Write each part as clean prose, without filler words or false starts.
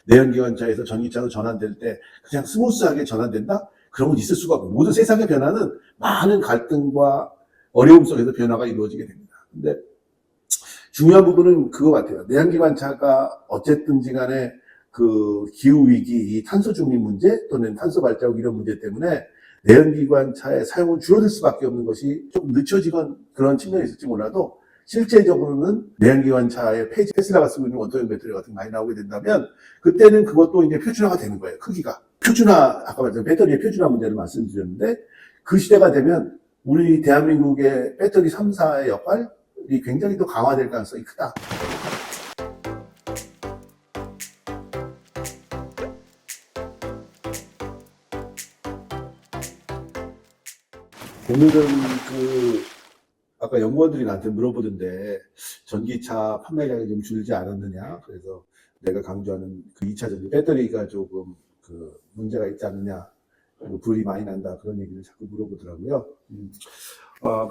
내연기관차에서 전기차로 전환될 때 그냥 스무스하게 전환된다? 그런 건 있을 수가 없고, 모든 세상의 변화는 많은 갈등과 어려움 속에서 변화가 이루어지게 됩니다. 근데 중요한 부분은 그거 같아요. 내연기관차가 어쨌든지 간에 그 기후위기, 이 탄소 중립 문제 또는 탄소 발자국 이런 문제 때문에 내연기관차의 사용은 줄어들 수밖에 없는 것이 좀 늦춰지건 그런 측면이 있을지 몰라도 실제적으로는 내연기관차의 폐지, 테슬라가 쓰고 있는 원통형 배터리 같은 게 많이 나오게 된다면 그때는 그것도 이제 표준화가 되는 거예요. 크기가. 표준화, 아까 말했던 배터리의 표준화 문제를 말씀드렸는데 그 시대가 되면 우리 대한민국의 배터리 3사의 역할이 굉장히 더 강화될 가능성이 크다. 오늘은 아까 연구원들이 나한테 물어보던데 전기차 판매량이 좀 줄지 않았느냐. 그래서 내가 강조하는 그 2차 전지 배터리가 조금 문제가 있지 않느냐. 그리고 불이 많이 난다. 그런 얘기를 자꾸 물어보더라고요.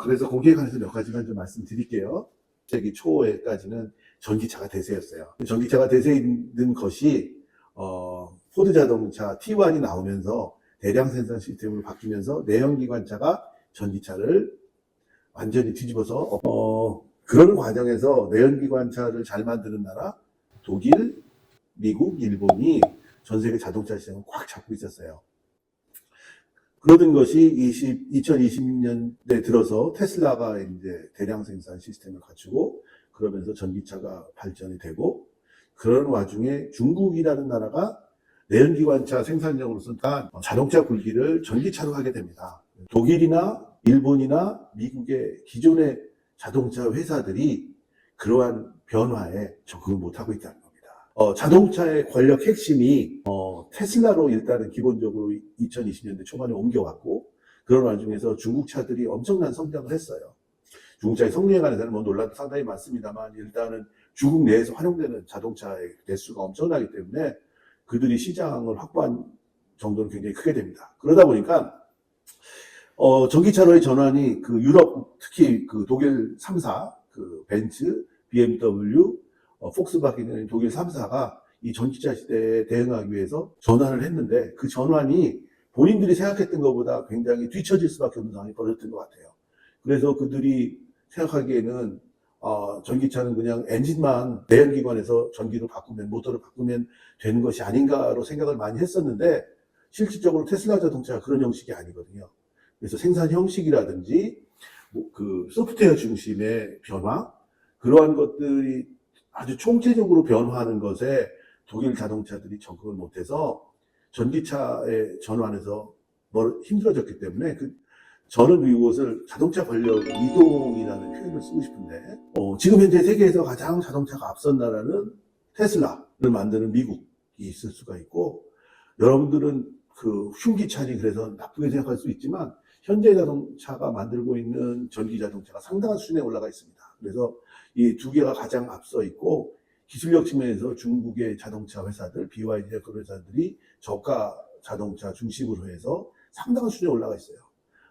그래서 거기에 관해서 몇 가지만 좀 말씀드릴게요. 세기 초에까지는 전기차가 대세였어요. 전기차가 대세에 있는 것이, 포드 자동차 T1이 나오면서 대량 생산 시스템으로 바뀌면서 내연기관차가 전기차를 완전히 뒤집어서, 그런 과정에서 내연기관차를 잘 만드는 나라, 독일, 미국, 일본이 전 세계 자동차 시장을 꽉 잡고 있었어요. 그러던 것이 2020년대 들어서 테슬라가 이제 대량 생산 시스템을 갖추고 그러면서 전기차가 발전이 되고 그런 와중에 중국이라는 나라가 내연기관차 생산량으로서 자동차 굴기를 전기차로 하게 됩니다. 독일이나 일본이나 미국의 기존의 자동차 회사들이 그러한 변화에 적응을 못하고 있다는 겁니다. 자동차의 권력 핵심이 테슬라로 일단은 기본적으로 2020년대 초반에 옮겨왔고 그런 와중에서 중국 차들이 엄청난 성장을 했어요. 중국차의 성능에 관해서는 논란도 상당히 많습니다만 일단은 중국 내에서 활용되는 자동차의 대수가 엄청나기 때문에 그들이 시장을 확보한 정도는 굉장히 크게 됩니다. 그러다 보니까 전기차로의 전환이 유럽, 특히 독일 3사, 벤츠, BMW, 폭스바겐 독일 3사가 이 전기차 시대에 대응하기 위해서 전환을 했는데 그 전환이 본인들이 생각했던 것보다 굉장히 뒤처질 수밖에 없는 상황이 벌어졌던 것 같아요. 그래서 그들이 생각하기에는 전기차는 그냥 엔진만 내연기관에서 전기로 바꾸면 모터를 바꾸면 되는 것이 아닌가로 생각을 많이 했었는데 실질적으로 테슬라 자동차가 그런 형식이 아니거든요. 그래서 생산 형식이라든지 소프트웨어 중심의 변화 그러한 것들이 아주 총체적으로 변화하는 것에 독일 자동차들이 적응을 못해서 전기차의 전환에서 힘들어졌기 때문에 저는 이것을 자동차 권력 이동이라는 표현을 쓰고 싶은데 지금 현재 세계에서 가장 자동차가 앞선 나라는 테슬라를 만드는 미국이 있을 수가 있고 여러분들은 흉기차니 그래서 나쁘게 생각할 수 있지만 현재 자동차가 만들고 있는 전기 자동차가 상당한 수준에 올라가 있습니다. 그래서 이 두 개가 가장 앞서 있고 기술력 측면에서 중국의 자동차 회사들, BYD 그런 회사들이 저가 자동차 중심으로 해서 상당한 수준에 올라가 있어요.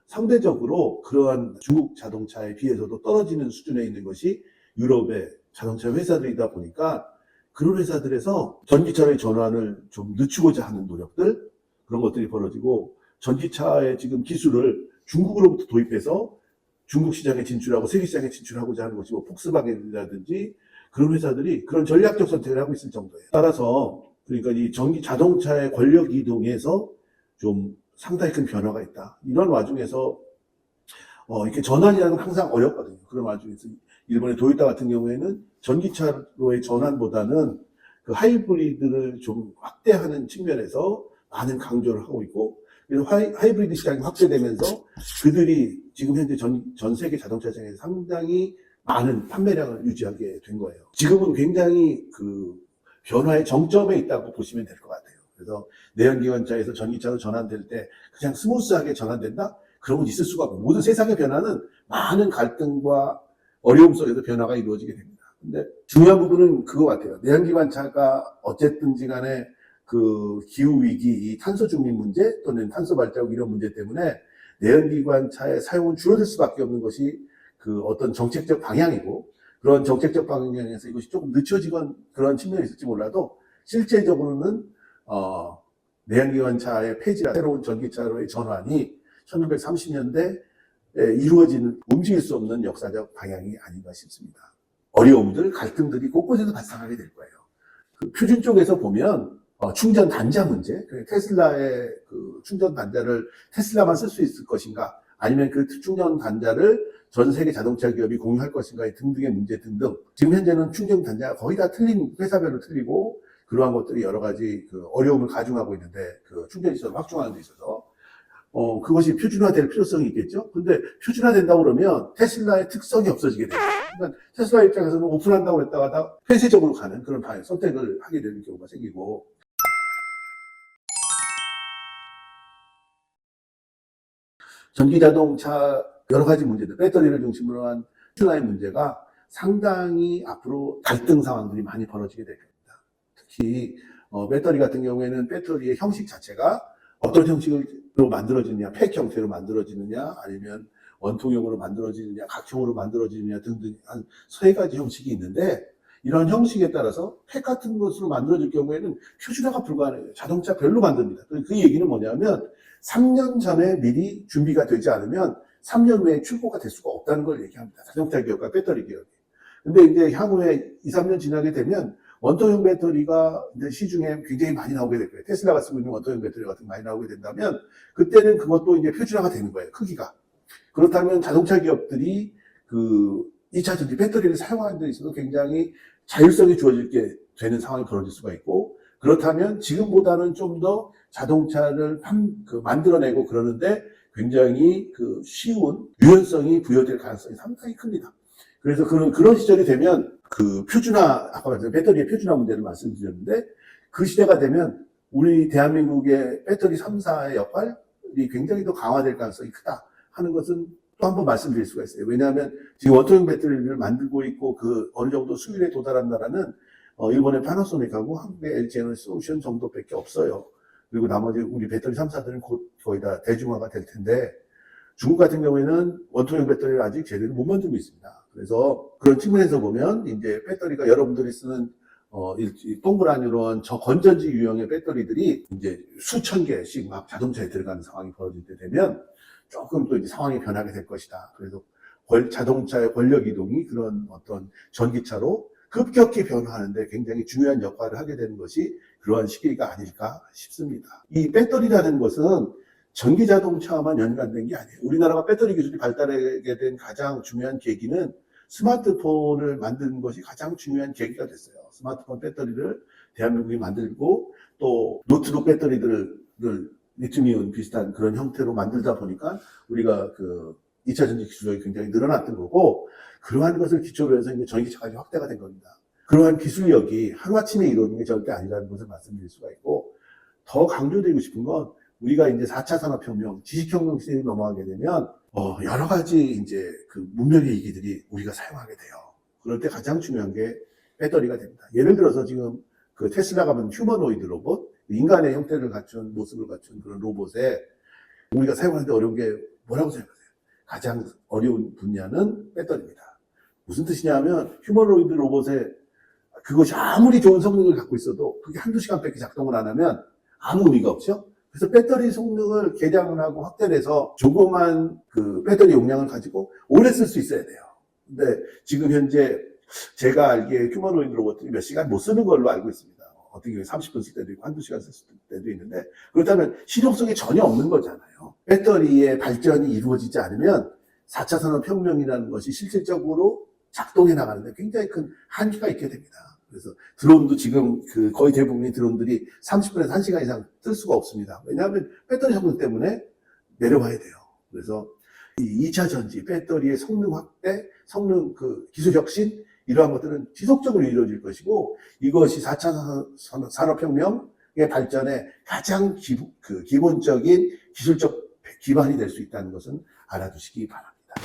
상대적으로 그러한 중국 자동차에 비해서도 떨어지는 수준에 있는 것이 유럽의 자동차 회사들이다 보니까 그런 회사들에서 전기차의 전환을 좀 늦추고자 하는 노력들 그런 것들이 벌어지고 전기차의 지금 기술을 중국으로부터 도입해서 중국 시장에 진출하고 세계 시장에 진출하고자 하는 것이 폭스바겐이라든지 그런 회사들이 그런 전략적 선택을 하고 있을 정도예요. 따라서 그러니까 이 전기 자동차의 권력 이동에서 좀 상당히 큰 변화가 있다. 이런 와중에서 이렇게 전환이라는 건 항상 어렵거든요. 그런 와중에서 일본의 도요타 같은 경우에는 전기차로의 전환보다는 하이브리드를 좀 확대하는 측면에서 많은 강조를 하고 있고 그래서 하이브리드 시장이 확대되면서 그들이 지금 현재 전 세계 자동차 시장에서 상당히 많은 판매량을 유지하게 된 거예요. 지금은 굉장히 변화의 정점에 있다고 보시면 될 것 같아요. 그래서 내연기관차에서 전기차로 전환될 때 그냥 스무스하게 전환된다? 그런 건 있을 수가 없고 모든 세상의 변화는 많은 갈등과 어려움 속에서 변화가 이루어지게 됩니다. 근데 중요한 부분은 그거 같아요. 내연기관차가 어쨌든지 간에 기후위기, 이 탄소 중립 문제 또는 탄소 발자국 이런 문제 때문에 내연기관차의 사용은 줄어들 수밖에 없는 것이 어떤 정책적 방향이고 그런 정책적 방향에서 이것이 조금 늦춰지건 그런 측면이 있을지 몰라도 실제적으로는 내연기관차의 폐지나 새로운 전기차로의 전환이 1930년대에 이루어지는 움직일 수 없는 역사적 방향이 아닌가 싶습니다. 어려움들, 갈등들이 곳곳에서 발생하게 될 거예요. 그 표준 쪽에서 보면 충전 단자 문제, 테슬라의 그 충전 단자를 테슬라만 쓸 수 있을 것인가, 아니면 그 충전 단자를 전 세계 자동차 기업이 공유할 것인가 등등의 문제 등등. 지금 현재는 충전 단자가 거의 다 회사별로 틀리고 그러한 것들이 여러 가지 그 어려움을 가중하고 있는데, 그 충전 시설을 확충하는 데 있어서 그것이 표준화될 필요성이 있겠죠. 근데 표준화된다고 그러면 테슬라의 특성이 없어지게 돼요. 그러니까 테슬라 입장에서는 오픈한다고 했다가 폐쇄적으로 가는 그런 선택을 하게 되는 경우가 생기고, 전기자동차 여러 가지 문제들, 배터리를 중심으로 한 테슬라의 문제가 상당히 앞으로 갈등 상황들이 많이 벌어지게 될 겁니다. 특히 배터리 같은 경우에는 배터리의 형식 자체가 어떤 형식으로 만들어지느냐, 팩 형태로 만들어지느냐, 아니면 원통형으로 만들어지느냐, 각형으로 만들어지느냐 등등 한 세 가지 형식이 있는데, 이런 형식에 따라서 팩 같은 것으로 만들어질 경우에는 표준화가 불가능해요. 자동차별로 만듭니다. 그 얘기는 뭐냐면 3년 전에 미리 준비가 되지 않으면 3년 후에 출고가 될 수가 없다는 걸 얘기합니다. 자동차 기업과 배터리 기업이. 근데 이제 향후에 2, 3년 지나게 되면 원통형 배터리가 이제 시중에 굉장히 많이 나오게 될 거예요. 테슬라가 쓰고 있는 원통형 배터리 같은 거 많이 나오게 된다면 그때는 그것도 이제 표준화가 되는 거예요. 크기가. 그렇다면 자동차 기업들이 그 2차 전지 배터리를 사용하는 데 있어서 굉장히 자율성이 주어지게 되는 상황이 벌어질 수가 있고, 그렇다면 지금보다는 좀 더 자동차를 만들어내고 그러는데 굉장히 그 쉬운 유연성이 부여될 가능성이 상당히 큽니다. 그래서 그런 시절이 되면 그 표준화, 아까 말씀 배터리의 표준화 문제를 말씀드렸는데, 그 시대가 되면 우리 대한민국의 배터리 3사의 역할이 굉장히 더 강화될 가능성이 크다 하는 것은 또 한 번 말씀드릴 수가 있어요. 왜냐하면 지금 원통형 배터리를 만들고 있고 그 어느 정도 수율에 도달한 나라는 일본의 파나소닉하고 한국의 LG 에너지 솔루션 정도밖에 없어요. 그리고 나머지 우리 배터리 3사들은 곧 거의 다 대중화가 될 텐데, 중국 같은 경우에는 원통형 배터리를 아직 제대로 못 만들고 있습니다. 그래서 그런 측면에서 보면 이제 배터리가 여러분들이 쓰는 동그란 이런 건전지 유형의 배터리들이 이제 수천 개씩 막 자동차에 들어가는 상황이 벌어질 때 되면 조금 또 이제 상황이 변하게 될 것이다. 그래서 자동차의 권력 이동이 그런 어떤 전기차로 급격히 변화하는데 굉장히 중요한 역할을 하게 되는 것이 그러한 시기가 아닐까 싶습니다. 이 배터리라는 것은 전기 자동차와만 연관된 게 아니에요. 우리나라가 배터리 기술이 발달하게 된 가장 중요한 계기는 스마트폰을 만드는 것이 가장 중요한 계기가 됐어요. 스마트폰 배터리를 대한민국이 만들고, 또 노트북 배터리들을 리튬이온 비슷한 그런 형태로 만들다 보니까 우리가 그 2차 전지 기술력이 굉장히 늘어났던 거고, 그러한 것을 기초로 해서 이제 전기차까지 확대가 된 겁니다. 그러한 기술력이 하루아침에 이루어진 게 절대 아니라는 것을 말씀드릴 수가 있고, 더 강조드리고 싶은 건 우리가 이제 4차 산업혁명, 지식혁명 시대에 넘어가게 되면 여러 가지 이제 그 문명의 이기들이 우리가 사용하게 돼요. 그럴 때 가장 중요한 게 배터리가 됩니다. 예를 들어서 지금 그 테슬라가 만든 휴머노이드 로봇, 인간의 형태를 갖춘, 모습을 갖춘 그런 로봇에 우리가 사용하는데 어려운 게 뭐라고 생각하세요? 가장 어려운 분야는 배터리입니다. 무슨 뜻이냐면 휴머노이드 로봇에 그것이 아무리 좋은 성능을 갖고 있어도 그게 한두 시간밖에 작동을 안 하면 아무 의미가 없죠? 그래서 배터리 성능을 개량을 하고 확대를 해서 조그만 그 배터리 용량을 가지고 오래 쓸 수 있어야 돼요. 근데 지금 현재 제가 알기에 휴머노이드 로봇들이 몇 시간 못 쓰는 걸로 알고 있습니다. 어떻게 보면 30분 쓸 때도 있고 한두 시간 쓸 때도 있는데, 그렇다면 실용성이 전혀 없는 거잖아요. 배터리의 발전이 이루어지지 않으면 4차 산업혁명이라는 것이 실질적으로 작동해 나가는데 굉장히 큰 한계가 있게 됩니다. 그래서 드론도 지금 거의 대부분의 드론들이 30분에서 1시간 이상 뜰 수가 없습니다. 왜냐하면 배터리 성능 때문에 내려와야 돼요. 그래서 이 2차 전지, 배터리의 성능 확대, 성능 기술 혁신, 이러한 것들은 지속적으로 이루어질 것이고, 이것이 4차 산업혁명의 발전에 가장 기본적인 기술적 기반이 될 수 있다는 것은 알아두시기 바랍니다.